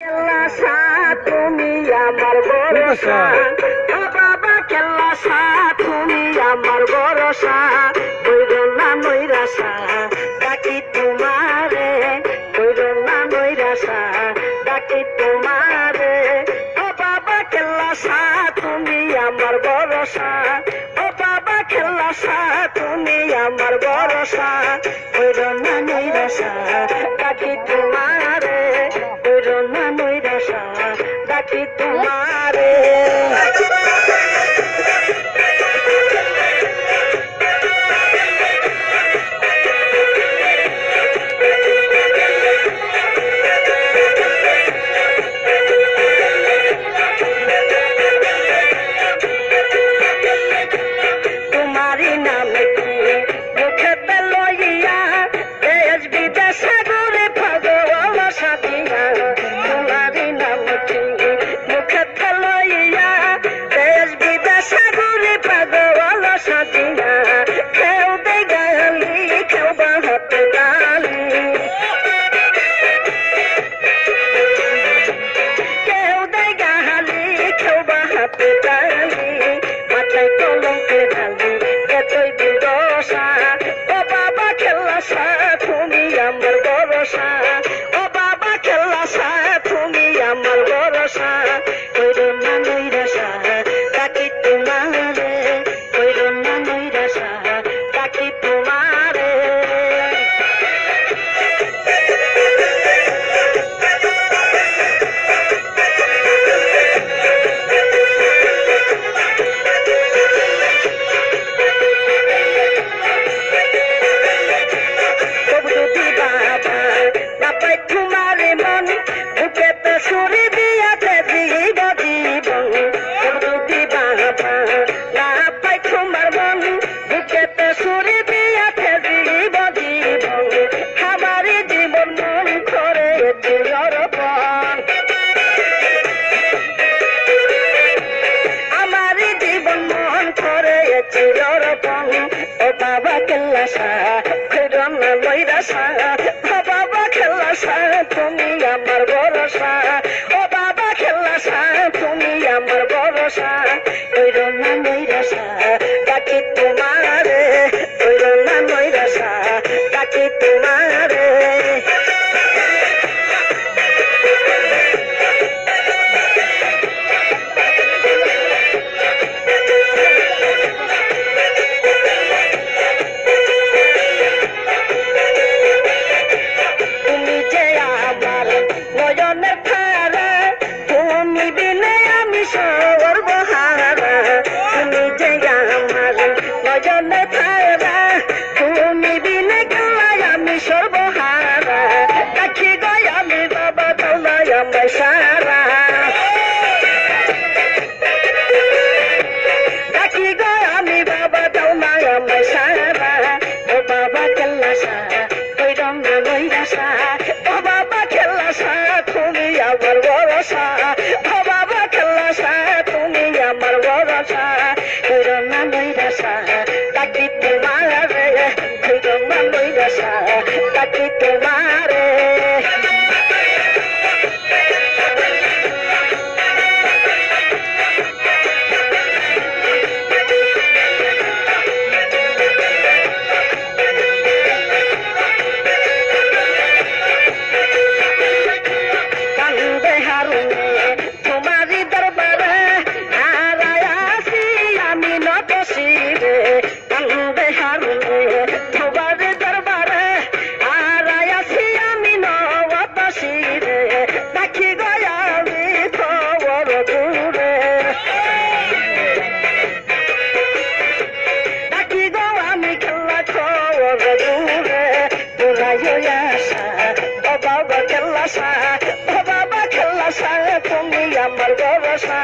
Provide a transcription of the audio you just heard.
কেল্লাসা তুমি আমার ভরসা, ও বাবা কেল্লাসা তুমি আমার ভরসা, কইরো না নৈরাশা ডাকি তোমারে, কইরো না নৈরাশা ডাকি তোমারে, ও বাবা কেল্লাসা তুমি আমার ভরসা, ও বাবা কেল্লাসা তুমি আমার ভরসা, কইরো না নৈরাশা ডাকি তোমারে, কইরো না নৈরাশা ডাকি তোমারে। তোমারি নামে কি মুখেতে লইয়া দেশ বিদেশে ঘুরে পাগল সাথিয়া, তোমারি নামে কি মুখেতে লইয়া দেশ বিদেশে ঘুরে পাগল সাথিয়া, কেউ দে গালি কেউ বা হাতে গালি, কেউ দে গালি কেউ বা হাতে গালি, মাথায় কলঙ্কে ঢালি এতই দুর্দশা, ও বাবা কেল্লাসা তুমি আমার ভরসা, ও বাবা কেল্লাসা তুমি আমার ভরসা, কইরো না নৈরাশা ডাকি তোমারে, কইরো না নৈরাশা ডাকি তোমারে। যদি বাবা বাবাই তোমারে মন বুকেতে ছুরি দিয়াতে দিব জীবন, যদি বাবা না পাই তোমার মন বুকেতে ছুরি দিয়াতে দিব জীবন, আমারই জীবন মন করে চিররপণ, আমারই জীবন মন করে চিররপণ, ও বাবা কেল্লাসা কইরো না নৈরাশা, ও বাবা কেল্লাসা তুমি আমার ভরসা, ও বাবা কেল্লাসা তুমি আমার ভরসা, কইরো না নৈরাশা ডাকি তোমারে, কইরো না নৈরাশা ডাকি তোমারে। তুমি যে আমার নয়নের তারা, তুমি বিনে আমি সর্বহারা, তুমি যে আমার নয়নের তারা, তুমি বিনে গেলাই আমি সর্বহারা, ডাকি গয় আমি বাবা তোলাই আমার সারা, ডাকি গয় আমি বাবা তোলাই আমার সারা, ও বাবা কেল্লাসা কইরো না নৈরাশা, ও বাবা কেল্লাসা তুমি আমার ভরসা, ও বাবা কেল্লাসা তুমি আমার ভরসা, কইরো না নৈরাশা ডাকি তোমারে, কইরো না নৈরাশা ডাকি তোমারে। কান্দে হারুনে তোমারি দরবারে হারায় আসি আমি নতশিরে, কান্দে হারুনে তোমারি দরবারে হারায় আসি আমি নতশিরে, ডাকি গয় আমি খবর দূরে, ডাকি গো আমি খেলা খবর দূরে, তোরাই আশা ও বাবা কেল্লাসা, ও বাবা কেল্লাসা তুমি আমার ভরসা,